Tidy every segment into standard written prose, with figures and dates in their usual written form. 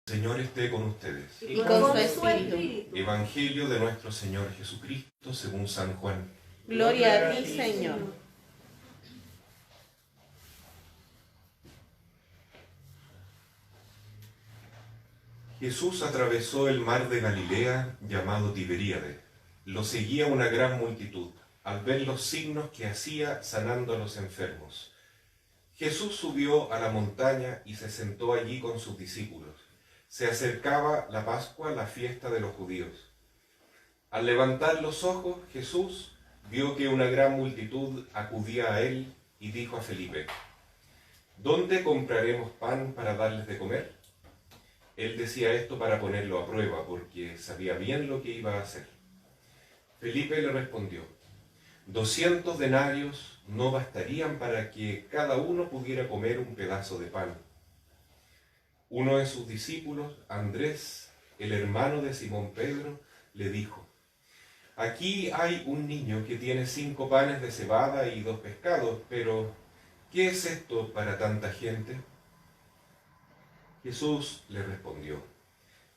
Señor esté con ustedes. Y con su espíritu. Evangelio de nuestro Señor Jesucristo según San Juan. Gloria a ti, Señor. Jesús atravesó el mar de Galilea llamado Tiberíade. Lo seguía una gran multitud, al ver los signos que hacía sanando a los enfermos. Jesús subió a la montaña y se sentó allí con sus discípulos. Se acercaba la Pascua, la fiesta de los judíos. Al levantar los ojos, Jesús vio que una gran multitud acudía a él y dijo a Felipe: ¿Dónde compraremos pan para darles de comer? Él decía esto para ponerlo a prueba, porque sabía bien lo que iba a hacer. Felipe le respondió: 200 denarios no bastarían para que cada uno pudiera comer un pedazo de pan. Uno de sus discípulos, Andrés, el hermano de Simón Pedro, le dijo: Aquí hay un niño que tiene 5 panes de cebada y 2 pescados, pero ¿qué es esto para tanta gente? Jesús le respondió: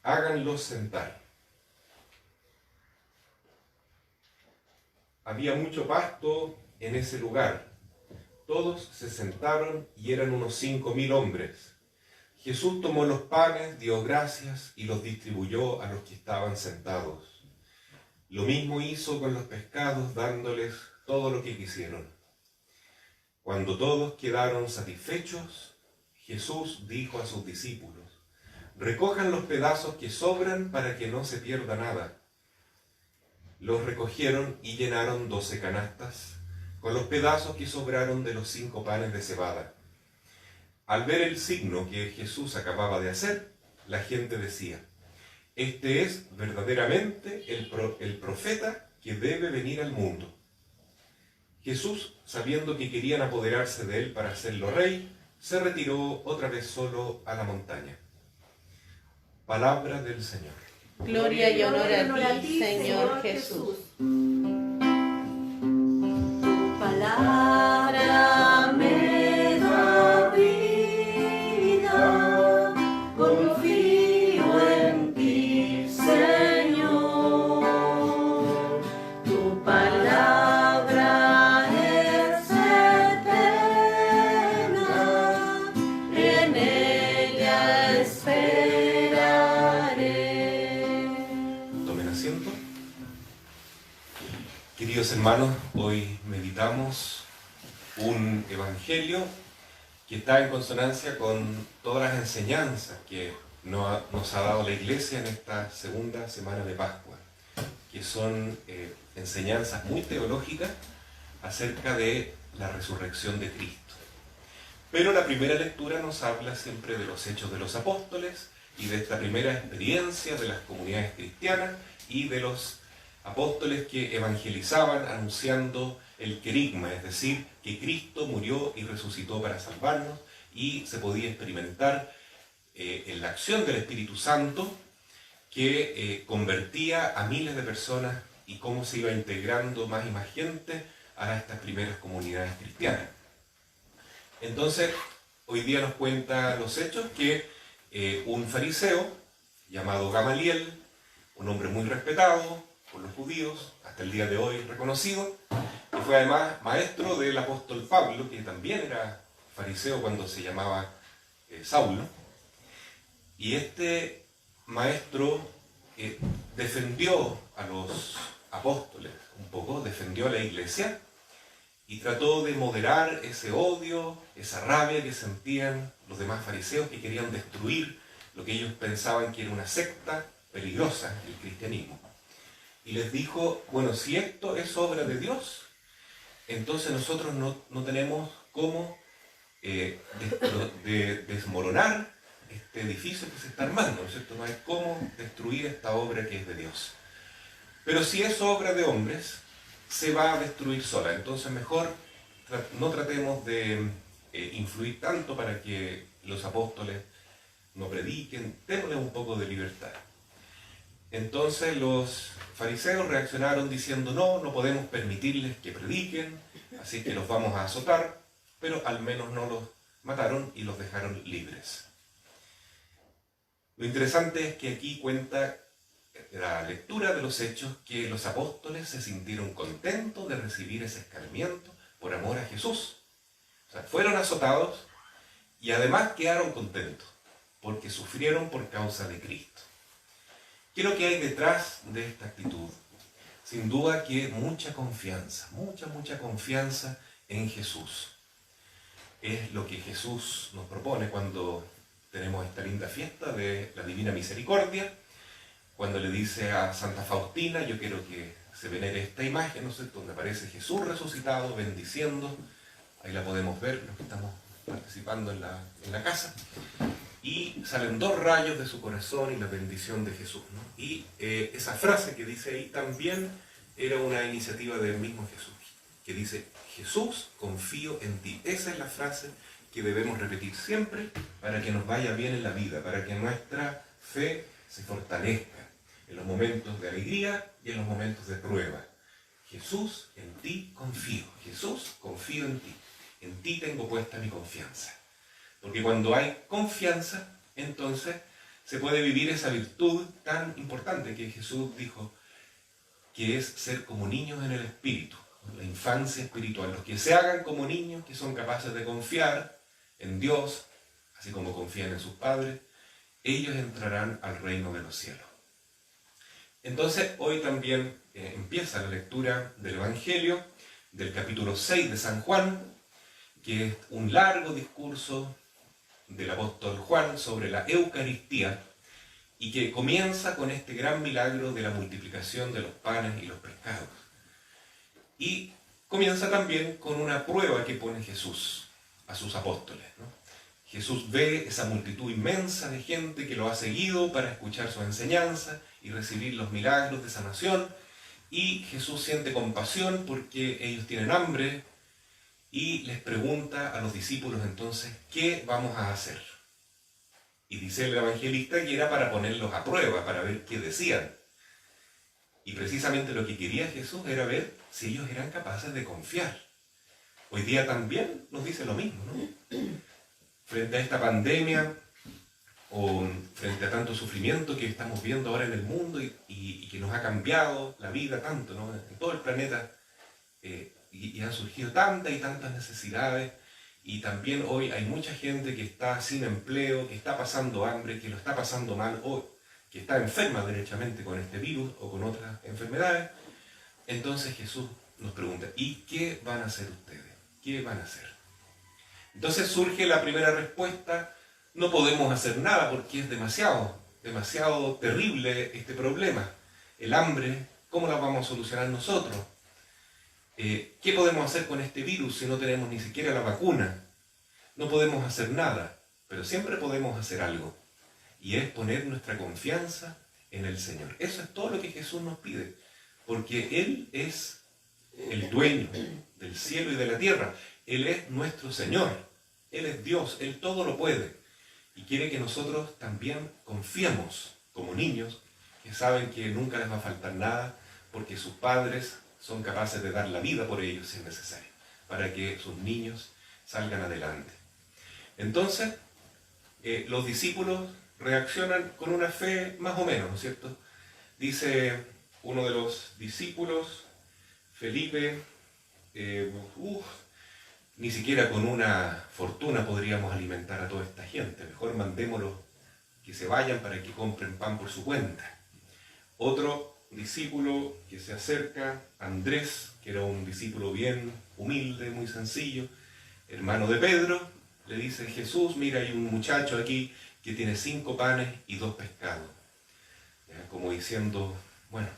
Háganlos sentar. Había mucho pasto en ese lugar. Todos se sentaron y eran unos 5.000 hombres. Jesús tomó los panes, dio gracias y los distribuyó a los que estaban sentados. Lo mismo hizo con los pescados, dándoles todo lo que quisieron. Cuando todos quedaron satisfechos, Jesús dijo a sus discípulos: Recojan los pedazos que sobran para que no se pierda nada. Los recogieron y llenaron 12 canastas con los pedazos que sobraron de los 5 panes de cebada. Al ver el signo que Jesús acababa de hacer, la gente decía: Este es verdaderamente el profeta que debe venir al mundo. Jesús, sabiendo que querían apoderarse de él para hacerlo rey, se retiró otra vez solo a la montaña. Palabra del Señor. Gloria y honor a ti, Señor Jesús. Tu palabra me da vida, confío en ti, Señor. Tu palabra es eterna, en ella esperaré. Tomen asiento. Queridos hermanos, hoy meditamos un evangelio que está en consonancia con todas las enseñanzas que nos ha dado la Iglesia en esta segunda semana de Pascua, que son enseñanzas muy teológicas acerca de la resurrección de Cristo. Pero la primera lectura nos habla siempre de los hechos de los apóstoles y de esta primera experiencia de las comunidades cristianas y de los apóstoles que evangelizaban anunciando el querigma, es decir, que Cristo murió y resucitó para salvarnos, y se podía experimentar en la acción del Espíritu Santo que convertía a miles de personas y cómo se iba integrando más y más gente a estas primeras comunidades cristianas. Entonces, hoy día nos cuenta los hechos que un fariseo llamado Gamaliel, un hombre muy respetado por los judíos, hasta el día de hoy reconocido, que fue además maestro del apóstol Pablo, que también era fariseo cuando se llamaba Saulo, y este maestro defendió a los apóstoles un poco, defendió a la iglesia, y trató de moderar ese odio, esa rabia que sentían los demás fariseos que querían destruir lo que ellos pensaban que era una secta peligrosa, el cristianismo. Y les dijo: bueno, si esto es obra de Dios, entonces nosotros no tenemos cómo desmoronar este edificio que se está armando, ¿no es cierto? No hay cómo destruir esta obra que es de Dios. Pero si es obra de hombres, se va a destruir sola. Entonces mejor no tratemos de influir tanto para que los apóstoles no prediquen, démosle un poco de libertad. Entonces los fariseos reaccionaron diciendo: no podemos permitirles que prediquen, así que los vamos a azotar, pero al menos no los mataron y los dejaron libres. Lo interesante es que aquí cuenta la lectura de los hechos que los apóstoles se sintieron contentos de recibir ese escarmiento por amor a Jesús. O sea, fueron azotados y además quedaron contentos porque sufrieron por causa de Cristo. ¿Qué es lo que hay detrás de esta actitud? Sin duda que mucha confianza, mucha confianza en Jesús. Es lo que Jesús nos propone cuando tenemos esta linda fiesta de la Divina Misericordia, cuando le dice a Santa Faustina: yo quiero que se venere esta imagen, ¿no sé?, donde aparece Jesús resucitado, bendiciendo. Ahí la podemos ver, los que estamos participando en la casa. Y salen 2 rayos de su corazón y la bendición de Jesús, ¿no? Y esa frase que dice ahí también era una iniciativa del mismo Jesús, que dice: Jesús, confío en ti. Esa es la frase que debemos repetir siempre para que nos vaya bien en la vida, para que nuestra fe se fortalezca en los momentos de alegría y en los momentos de prueba. Jesús, en ti confío. Jesús, confío en ti. En ti tengo puesta mi confianza. Porque cuando hay confianza, entonces se puede vivir esa virtud tan importante que Jesús dijo, que es ser como niños en el espíritu, la infancia espiritual. Los que se hagan como niños, que son capaces de confiar en Dios, así como confían en sus padres, ellos entrarán al reino de los cielos. Entonces, hoy también empieza la lectura del Evangelio, del capítulo 6 de San Juan, que es un largo discurso del apóstol Juan sobre la Eucaristía, y que comienza con este gran milagro de la multiplicación de los panes y los pescados. Y comienza también con una prueba que pone Jesús a sus apóstoles, ¿no? Jesús ve esa multitud inmensa de gente que lo ha seguido para escuchar su enseñanza y recibir los milagros de sanación, y Jesús siente compasión porque ellos tienen hambre y les pregunta a los discípulos entonces: ¿qué vamos a hacer? Y dice el evangelista que era para ponerlos a prueba, para ver qué decían. Y precisamente lo que quería Jesús era ver si ellos eran capaces de confiar. Hoy día también nos dice lo mismo, ¿no? Frente a esta pandemia, o frente a tanto sufrimiento que estamos viendo ahora en el mundo y que nos ha cambiado la vida tanto, ¿no?, en todo el planeta, y han surgido tantas y tantas necesidades, y también hoy hay mucha gente que está sin empleo, que está pasando hambre, que lo está pasando mal, o que está enferma derechamente con este virus o con otras enfermedades. Entonces Jesús nos pregunta: ¿y qué van a hacer ustedes? ¿Qué van a hacer? Entonces surge la primera respuesta: no podemos hacer nada porque es demasiado terrible este problema. El hambre, ¿cómo la vamos a solucionar nosotros? ¿Qué podemos hacer con este virus si no tenemos ni siquiera la vacuna? No podemos hacer nada, pero siempre podemos hacer algo, y es poner nuestra confianza en el Señor. Eso es todo lo que Jesús nos pide, porque Él es el dueño del cielo y de la tierra. Él es nuestro Señor, Él es Dios, Él todo lo puede, y quiere que nosotros también confiemos como niños, que saben que nunca les va a faltar nada, porque sus padres son capaces de dar la vida por ellos si es necesario, para que sus niños salgan adelante. Entonces, los discípulos reaccionan con una fe más o menos, ¿no es cierto? Dice uno de los discípulos, Felipe, ni siquiera con una fortuna podríamos alimentar a toda esta gente, mejor mandémoslos que se vayan para que compren pan por su cuenta. Otro discípulo que se acerca, Andrés, que era un discípulo bien humilde, muy sencillo, hermano de Pedro, le dice: Jesús, mira, hay un muchacho aquí que tiene 5 panes y 2 pescados. ¿Ya? Como diciendo, bueno,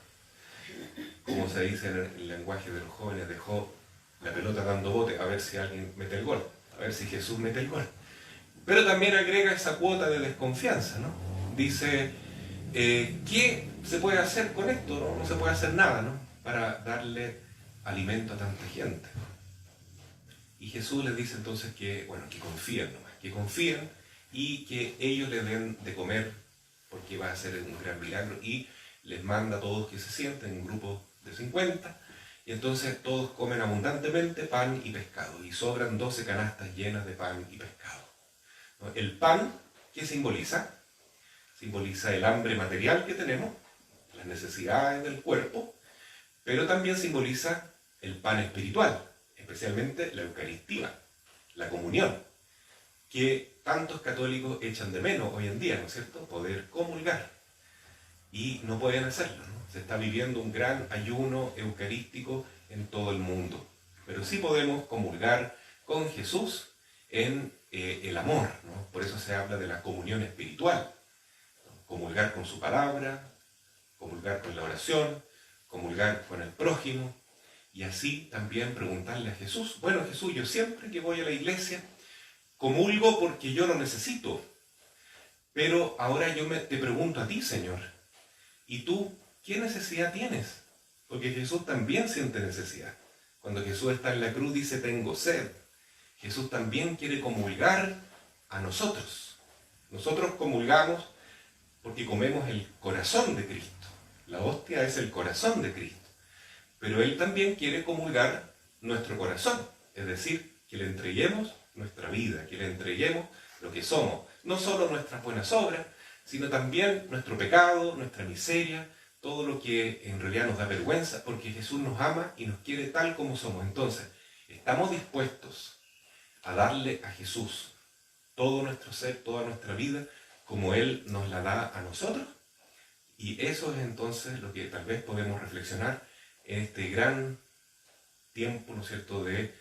como se dice en el lenguaje de los jóvenes, dejó la pelota dando bote, a ver si alguien mete el gol, a ver si Jesús mete el gol. Pero también agrega esa cuota de desconfianza, ¿no? Dice, ¿qué se puede hacer con esto? No se puede hacer nada, ¿no?, para darle alimento a tanta gente. Y Jesús les dice entonces que, bueno, que confíen nomás, que confíen y que ellos le den de comer, porque va a ser un gran milagro, y les manda a todos que se sienten en un grupo de 50, y entonces todos comen abundantemente pan y pescado, y sobran 12 canastas llenas de pan y pescado. ¿No? El pan, ¿qué simboliza? simboliza el hambre material que tenemos, las necesidades del cuerpo, pero también simboliza el pan espiritual, especialmente la Eucaristía, la comunión, que tantos católicos echan de menos hoy en día, ¿no es cierto?, poder comulgar, y no pueden hacerlo, ¿no? Se está viviendo un gran ayuno eucarístico en todo el mundo, pero sí podemos comulgar con Jesús en el amor, ¿no? Por eso se habla de la comunión espiritual, ¿no? Comulgar con su palabra, comulgar con la oración, comulgar con el prójimo, y así también preguntarle a Jesús, bueno Jesús, yo siempre que voy a la iglesia comulgo porque yo lo necesito, pero ahora te pregunto a ti, Señor, ¿y tú qué necesidad tienes? Porque Jesús también siente necesidad. Cuando Jesús está en la cruz dice, tengo sed. Jesús también quiere comulgar a nosotros. Nosotros comulgamos porque comemos el corazón de Cristo. La hostia es el corazón de Cristo. Pero Él también quiere comulgar nuestro corazón. Es decir, que le entreguemos nuestra vida, que le entreguemos lo que somos. No solo nuestras buenas obras, sino también nuestro pecado, nuestra miseria, todo lo que en realidad nos da vergüenza, porque Jesús nos ama y nos quiere tal como somos. Entonces, ¿estamos dispuestos a darle a Jesús todo nuestro ser, toda nuestra vida, como Él nos la da a nosotros? Y eso es entonces lo que tal vez podemos reflexionar en este gran tiempo, ¿no es cierto?, de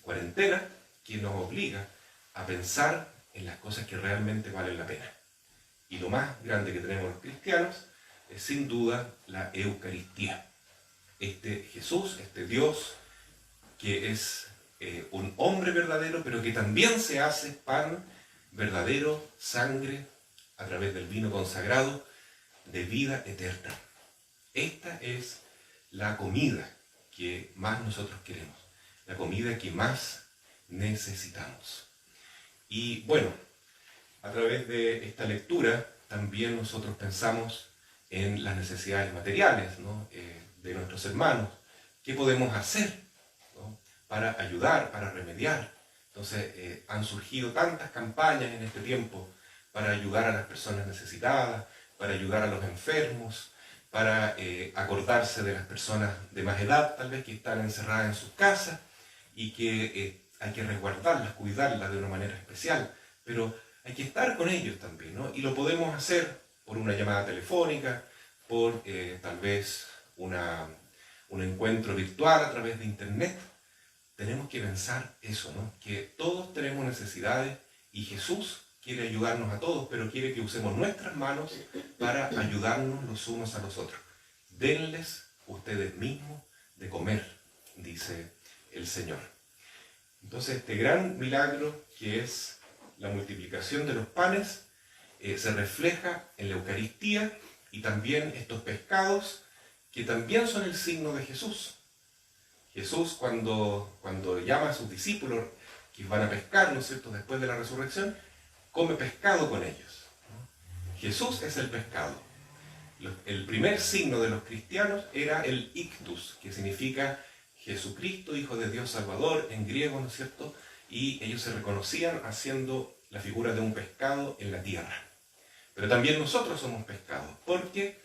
cuarentena, que nos obliga a pensar en las cosas que realmente valen la pena. Y lo más grande que tenemos los cristianos es sin duda la Eucaristía. Este Jesús, este Dios, que es un hombre verdadero, pero que también se hace pan verdadero, sangre, a través del vino consagrado, de vida eterna. Esta es la comida que más nosotros queremos, la comida que más necesitamos. Y bueno, a través de esta lectura también nosotros pensamos en las necesidades materiales, ¿no?, de nuestros hermanos. ¿Qué podemos hacer, ¿no?, para ayudar, para remediar? Entonces han surgido tantas campañas en este tiempo para ayudar a las personas necesitadas, para ayudar a los enfermos, para acordarse de las personas de más edad, tal vez, que están encerradas en sus casas y que hay que resguardarlas, cuidarlas de una manera especial, pero hay que estar con ellos también, ¿no? Y lo podemos hacer por una llamada telefónica, por tal vez un encuentro virtual a través de internet. Tenemos que pensar eso, ¿no?, que todos tenemos necesidades y Jesús quiere ayudarnos a todos, pero quiere que usemos nuestras manos para ayudarnos los unos a los otros. Denles ustedes mismos de comer, dice el Señor. Entonces este gran milagro, que es la multiplicación de los panes, se refleja en la Eucaristía, y también estos pescados, que también son el signo de Jesús. Jesús, cuando llama a sus discípulos que van a pescar, ¿no es cierto?, después de la resurrección, come pescado con ellos, ¿no? Jesús es el pescado. El primer signo de los cristianos era el ictus, que significa Jesucristo, Hijo de Dios Salvador, en griego, ¿no es cierto? Y ellos se reconocían haciendo la figura de un pescado en la tierra. Pero también nosotros somos pescados, porque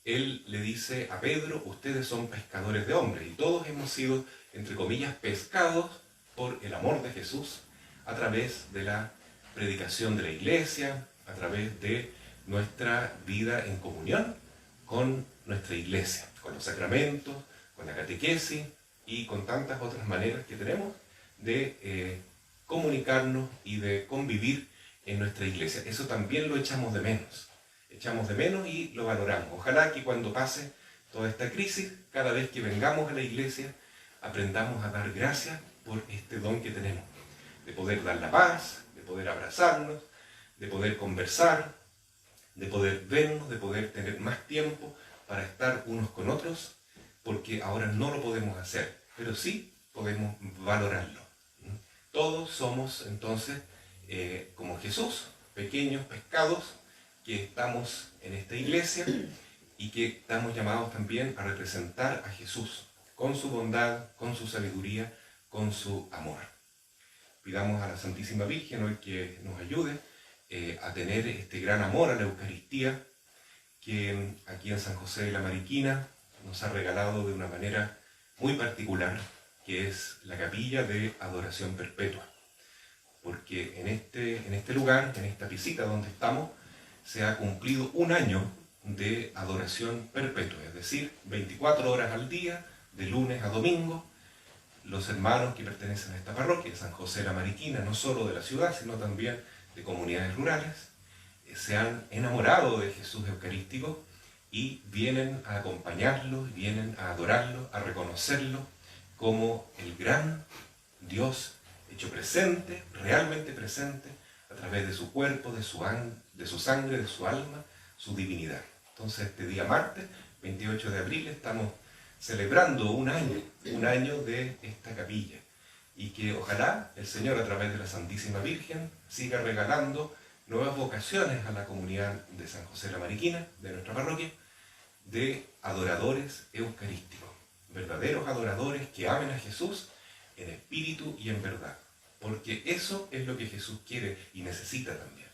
Él le dice a Pedro, ustedes son pescadores de hombres, y todos hemos sido, entre comillas, pescados por el amor de Jesús, a través de la predicación de la iglesia, a través de nuestra vida en comunión con nuestra iglesia, con los sacramentos, con la catequesis y con tantas otras maneras que tenemos de comunicarnos y de convivir en nuestra iglesia. Eso también lo echamos de menos y lo valoramos. Ojalá que cuando pase toda esta crisis, cada vez que vengamos a la iglesia, aprendamos a dar gracias por este don que tenemos, de poder dar la paz, de poder abrazarnos, de poder conversar, de poder vernos, de poder tener más tiempo para estar unos con otros, porque ahora no lo podemos hacer, pero sí podemos valorarlo. Todos somos entonces, como Jesús, pequeños pescados que estamos en esta iglesia y que estamos llamados también a representar a Jesús con su bondad, con su sabiduría, con su amor. Pidamos a la Santísima Virgen hoy que nos ayude a tener este gran amor a la Eucaristía que aquí en San José de la Mariquina nos ha regalado de una manera muy particular, que es la capilla de adoración perpetua. Porque en este lugar, en esta piscina donde estamos, se ha cumplido un año de adoración perpetua, es decir, 24 horas al día, de lunes a domingo. Los hermanos que pertenecen a esta parroquia, San José de la Mariquina, no solo de la ciudad, sino también de comunidades rurales, se han enamorado de Jesús Eucarístico y vienen a acompañarlo, vienen a adorarlo, a reconocerlo como el gran Dios hecho presente, realmente presente, a través de su cuerpo, de su sangre, de su alma, su divinidad. Entonces este día martes, 28 de abril, estamos celebrando un año de esta capilla, y que ojalá el Señor a través de la Santísima Virgen siga regalando nuevas vocaciones a la comunidad de San José de la Mariquina, de nuestra parroquia, de adoradores eucarísticos, verdaderos adoradores que amen a Jesús en espíritu y en verdad, porque eso es lo que Jesús quiere y necesita también.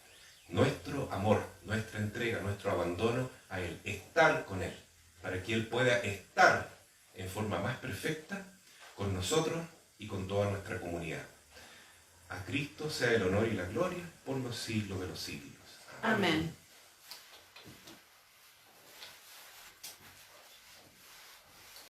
Nuestro amor, nuestra entrega, nuestro abandono a Él, estar con Él, para que Él pueda estar en forma más perfecta con nosotros y con toda nuestra comunidad. A Cristo sea el honor y la gloria por los siglos de los siglos. Amén.